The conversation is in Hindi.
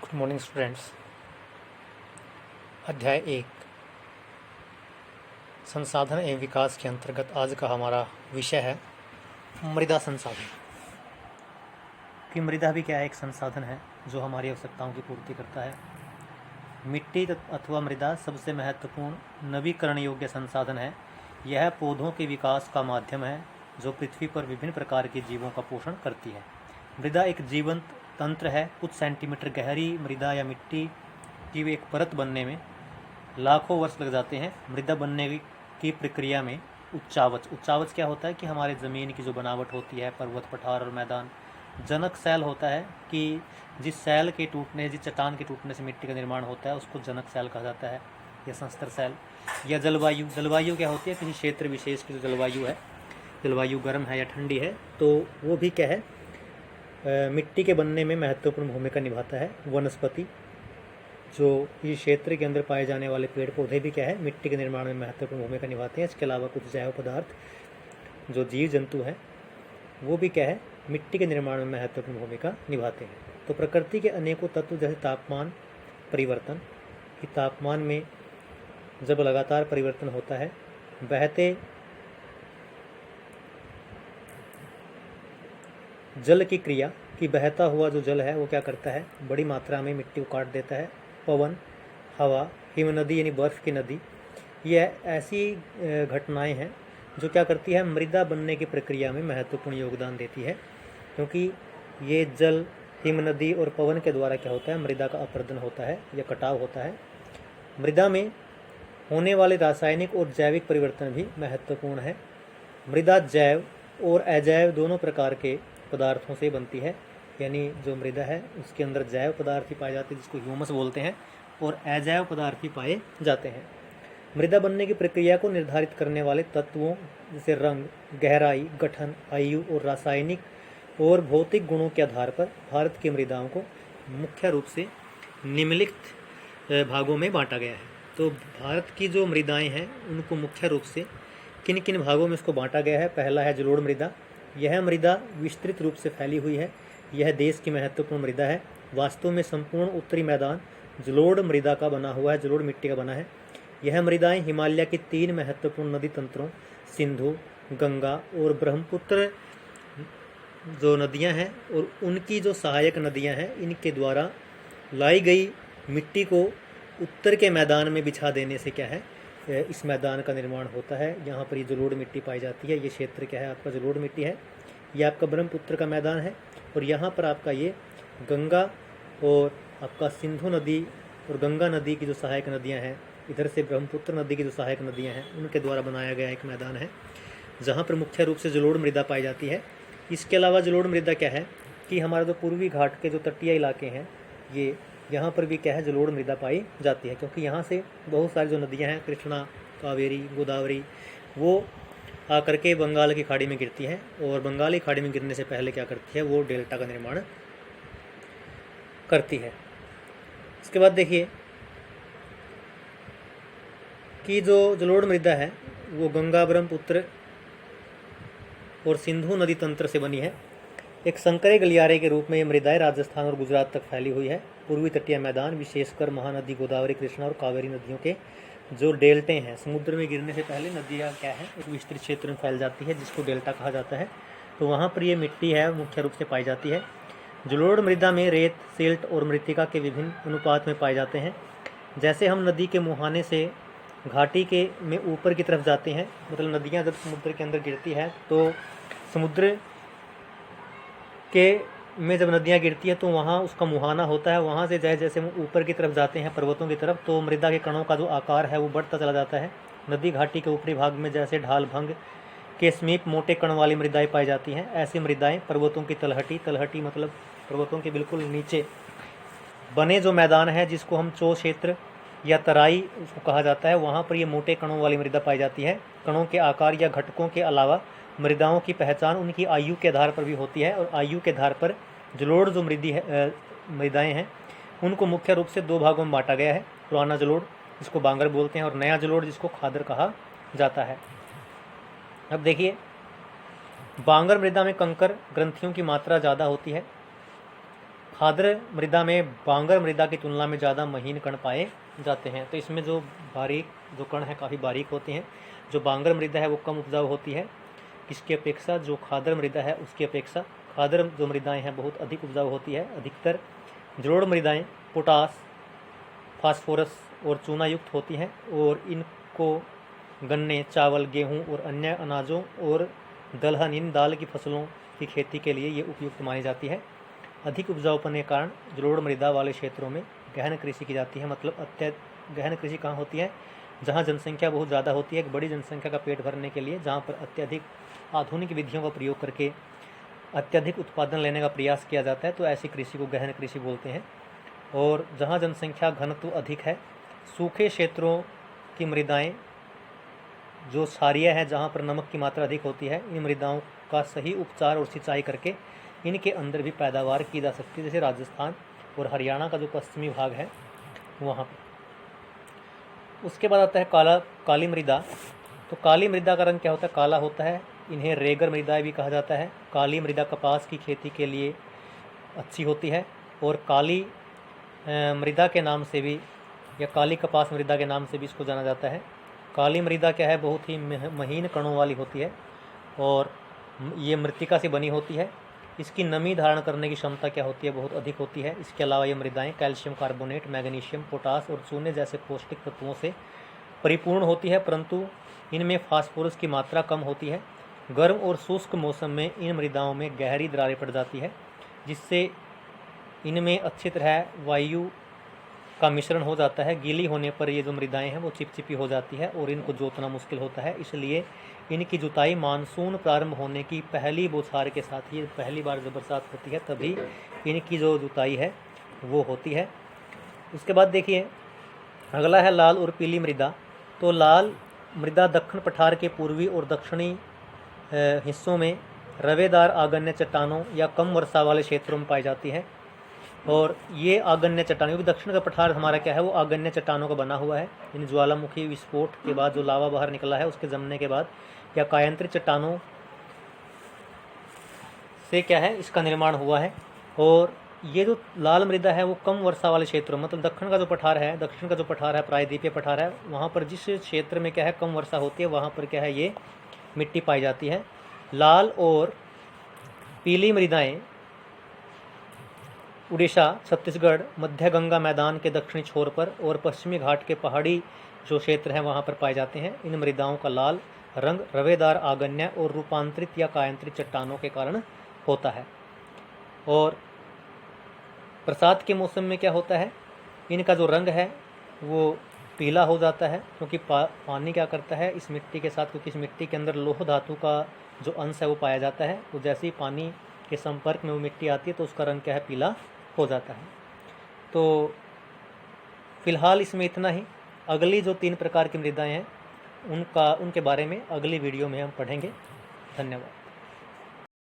Good morning students. अध्याय 1 संसाधन एवं विकास के अंतर्गत आज का हमारा विषय है मृदा संसाधन। कि मृदा भी क्या है, एक संसाधन है जो हमारी आवश्यकताओं की पूर्ति करता है। मिट्टी अथवा मृदा सबसे महत्वपूर्ण नवीकरण योग्य संसाधन है। यह पौधों के विकास का माध्यम है जो पृथ्वी पर विभिन्न प्रकार के जीवों का पोषण करती है। मृदा एक जीवंत तंत्र है। कुछ सेंटीमीटर गहरी मृदा या मिट्टी की एक परत बनने में लाखों वर्ष लग जाते हैं। मृदा बनने की प्रक्रिया में उच्चावच क्या होता है कि हमारे ज़मीन की जो बनावट होती है, पर्वत पठार और मैदान, जनक सैल होता है कि जिस सैल के टूटने, जिस चट्टान के टूटने से मिट्टी का निर्माण होता है उसको जनक सैल कहा जाता है, या संस्तर सैल। या जलवायु क्या होती है, किसी क्षेत्र विशेष की जो जलवायु है, जलवायु गर्म है या ठंडी है, तो वो भी क्या है, मिट्टी के बनने में महत्वपूर्ण भूमिका निभाता है। वनस्पति, जो इस क्षेत्र के अंदर पाए जाने वाले पेड़ पौधे भी क्या है, मिट्टी के निर्माण में महत्वपूर्ण भूमिका निभाते हैं। इसके अलावा कुछ जैव पदार्थ जो जीव जंतु हैं वो भी क्या है, मिट्टी के निर्माण में महत्वपूर्ण भूमिका निभाते हैं। तो प्रकृति के अनेकों तत्व जैसे तापमान परिवर्तन, कि तापमान में जब लगातार परिवर्तन होता है, बहते जल की क्रिया, कि बहता हुआ जो जल है वो क्या करता है, बड़ी मात्रा में मिट्टी को काट देता है। पवन, हवा, हिमनदी यानी बर्फ़ की नदी, ये ऐसी घटनाएं हैं जो क्या करती है, मृदा बनने की प्रक्रिया में महत्वपूर्ण योगदान देती है। क्योंकि ये जल, हिमनदी और पवन के द्वारा क्या होता है, मृदा का अपरदन होता है या कटाव होता है। मृदा में होने वाले रासायनिक और जैविक परिवर्तन भी महत्वपूर्ण है। मृदा जैव और अजैव दोनों प्रकार के पदार्थों से बनती है। यानी जो मृदा है उसके अंदर जैव पदार्थ ही पाए जाते हैं जिसको ह्यूमस बोलते हैं, और अजैव पदार्थ ही पाए जाते हैं। मृदा बनने की प्रक्रिया को निर्धारित करने वाले तत्वों जैसे रंग, गहराई, गठन, आयु और रासायनिक और भौतिक गुणों के आधार पर भारत की मृदाओं को मुख्य रूप से निम्नलिखित भागों में बांटा गया है। तो भारत की जो मृदाएं हैं उनको मुख्य रूप से किन किन भागों में इसको बांटा गया है। पहला है जलोढ़ मृदा। यह मृदा विस्तृत रूप से फैली हुई है। यह देश की महत्वपूर्ण मृदा है। वास्तव में संपूर्ण उत्तरी मैदान जलोढ़ मृदा का बना हुआ है, जलोढ़ मिट्टी का बना है। यह मृदाएं हिमालय की 3 महत्वपूर्ण नदी तंत्रों सिंधु, गंगा और ब्रह्मपुत्र जो नदियां हैं और उनकी जो सहायक नदियां हैं, इनके द्वारा लाई गई मिट्टी को उत्तर के मैदान में बिछा देने से क्या है, इस मैदान का निर्माण होता है। यहाँ पर ये जलोढ़ मिट्टी पाई जाती है। ये क्षेत्र क्या है, आपका जलोढ़ मिट्टी है। ये आपका ब्रह्मपुत्र का मैदान है, और यहाँ पर आपका ये गंगा और आपका सिंधु नदी और गंगा नदी की जो सहायक नदियाँ हैं, इधर से ब्रह्मपुत्र नदी की जो सहायक नदियाँ हैं, उनके द्वारा बनाया गया एक मैदान है जहाँ पर मुख्य रूप से जलोढ़ मृदा पाई जाती है। इसके अलावा जलोढ़ मृदा क्या है कि हमारा जो पूर्वी घाट के जो तटीय इलाके हैं, ये यहाँ पर भी क्या है, जलोढ़ मृदा पाई जाती है। क्योंकि यहाँ से बहुत सारी जो नदियाँ हैं, कृष्णा, कावेरी, गोदावरी, वो आकर के बंगाल की खाड़ी में गिरती है, और बंगाली खाड़ी में गिरने से पहले क्या करती है, वो डेल्टा का निर्माण करती है। इसके बाद देखिए कि जो जलोढ़ मृदा है वो गंगा, ब्रह्मपुत्र और सिंधु नदी तंत्र से बनी है। एक संकरे गलियारे के रूप में ये मृदाएं राजस्थान और गुजरात तक फैली हुई है। पूर्वी तटीय मैदान, विशेषकर महानदी गोदावरी, कृष्णा और कावेरी नदियों के जो डेल्टे हैं, समुद्र में गिरने से पहले नदियाँ क्या है, एक विस्तृत क्षेत्र में फैल जाती है जिसको डेल्टा कहा जाता है। तो वहाँ पर ये मिट्टी है मुख्य रूप से पाई जाती है। जलोढ़ मृदा में रेत, सिल्ट और मृत्तिका के विभिन्न अनुपात में पाए जाते हैं। जैसे हम नदी के मुहाने से घाटी के में ऊपर की तरफ जाते हैं, मतलब नदियाँ जब समुद्र के अंदर गिरती है तो समुद्र के में जब नदियाँ गिरती है तो वहाँ उसका मुहाना होता है। वहाँ से जैसे जैसे हम ऊपर की तरफ जाते हैं पर्वतों की तरफ, तो मृदा के कणों का जो आकार है वो बढ़ता चला जाता है। नदी घाटी के ऊपरी भाग में जैसे ढाल भंग के समीप मोटे कण वाली मृदाएं पाई जाती हैं। ऐसी मृदाएं पर्वतों की तलहटी मतलब पर्वतों के बिल्कुल नीचे बने जो मैदान है, जिसको हम चौ क्षेत्र या तराई उसको कहा जाता है, वहाँ पर ये मोटे कणों वाली मृदा पाई जाती है। कणों के आकार या घटकों के अलावा मृदाओं की पहचान उनकी आयु के आधार पर भी होती है, और आयु के आधार पर जलोढ़ जो मृदाएं हैं उनको मुख्य रूप से 2 भागों में बांटा गया है। पुराना जलोढ़ जिसको बांगर बोलते हैं, और नया जलोढ़ जिसको खादर कहा जाता है। अब देखिए, बांगर मृदा में कंकर ग्रंथियों की मात्रा ज़्यादा होती है। खाद्र मृदा में बांगर मृदा की तुलना में ज़्यादा महीन कण पाए जाते हैं। तो इसमें जो कण हैं काफ़ी बारीक होते हैं। जो बांगर मृदा है वो कम उपजाऊ होती है, किसकी अपेक्षा? जो खाद्र मृदा है उसकी अपेक्षा। खाद्र जो मृदाएं हैं बहुत अधिक उपजाऊ होती है। अधिकतर जलोढ़ मृदाएं पोटास, फास्फोरस और चूना युक्त होती हैं और इनको गन्ने, चावल, गेहूं और अन्य अनाजों और दलहन इन दाल की फसलों की खेती के लिए ये उपयुक्त मानी जाती है। अधिक उपजाऊपन के कारण जलोढ़ मृदा वाले क्षेत्रों में गहन कृषि की जाती है। मतलब गहन कृषि कहाँ होती है? जहाँ जनसंख्या बहुत ज़्यादा होती है, एक बड़ी जनसंख्या का पेट भरने के लिए, जहाँ पर अत्यधिक आधुनिक विधियों का प्रयोग करके अत्यधिक उत्पादन लेने का प्रयास किया जाता है, तो ऐसी कृषि को गहन कृषि बोलते हैं। और जहाँ जनसंख्या घनत्व अधिक है, सूखे क्षेत्रों की मृदाएं जो क्षारीय है, जहाँ पर नमक की मात्रा अधिक होती है, इन मृदाओं का सही उपचार और सिंचाई करके इनके अंदर भी पैदावार की जा सकती है। जैसे राजस्थान और हरियाणा का जो पश्चिमी भाग है वहाँ पर। उसके बाद आता है काली मृदा। तो काली मृदा का रंग क्या होता है? काला होता है। इन्हें रेगर मृदा भी कहा जाता है। काली मृदा कपास की खेती के लिए अच्छी होती है और काली मृदा के नाम से भी, या काली कपास मृदा के नाम से भी इसको जाना जाता है। काली मृदा क्या है? बहुत ही महीन कणों वाली होती है और ये मृत्तिका से बनी होती है। इसकी नमी धारण करने की क्षमता क्या होती है? बहुत अधिक होती है। इसके अलावा ये मृदाएं कैल्शियम कार्बोनेट, मैग्नीशियम, पोटास और चूने जैसे पौष्टिक तत्वों से परिपूर्ण होती है, परंतु इनमें फास्फोरस की मात्रा कम होती है। गर्म और शुष्क मौसम में इन मृदाओं में गहरी दरारें पड़ जाती है, जिससे इनमें अच्छी तरह वायु का मिश्रण हो जाता है। गीली होने पर ये जो मृदाएं हैं वो चिपचिपी हो जाती है और इनको जोतना मुश्किल होता है। इसलिए इनकी जुताई मानसून प्रारंभ होने की पहली बौछार के साथ ही, पहली बार जब बरसात होती है तभी इनकी जो जुताई है वो होती है। उसके बाद देखिए अगला है लाल और पीली मृदा। तो लाल मृदा दक्षिण पठार के पूर्वी और दक्षिणी हिस्सों में रवेदार आग्नेय चट्टानों या कम वर्षा वाले क्षेत्रों में पाई जाती है। और ये आग्नेय चट्टान, क्योंकि दक्षिण का पठार हमारा क्या है? वो आग्नेय चट्टानों का बना हुआ है। इन ज्वालामुखी विस्फोट के बाद जो लावा बाहर निकला है उसके जमने के बाद या कायांतरित चट्टानों से क्या है इसका निर्माण हुआ है। और ये जो लाल मृदा है वो कम वर्षा वाले क्षेत्रों, मतलब दक्षिण का जो पठार है प्रायद्वीपीय पठार है, वहाँ पर जिस क्षेत्र में क्या है कम वर्षा होती है वहाँ पर क्या है ये मिट्टी पाई जाती है। लाल और पीली मृदाएं उड़ीसा, छत्तीसगढ़, मध्य गंगा मैदान के दक्षिणी छोर पर और पश्चिमी घाट के पहाड़ी जो क्षेत्र हैं वहाँ पर पाए जाते हैं। इन मृदाओं का लाल रंग रवेदार आग्नेय और रूपांतरित या कायांतरित चट्टानों के कारण होता है। और बरसात के मौसम में क्या होता है? इनका जो रंग है वो पीला हो जाता है, क्योंकि पानी क्या करता है इस मिट्टी के साथ, क्योंकि इस मिट्टी के अंदर लौह धातु का जो अंश है वो पाया जाता है, तो जैसे ही पानी के संपर्क में वो मिट्टी आती है तो उसका रंग क्या है? पीला हो जाता है। तो फिलहाल इसमें इतना ही। अगली जो 3 प्रकार की मृदाएं हैं उनके बारे में अगली वीडियो में हम पढ़ेंगे। धन्यवाद।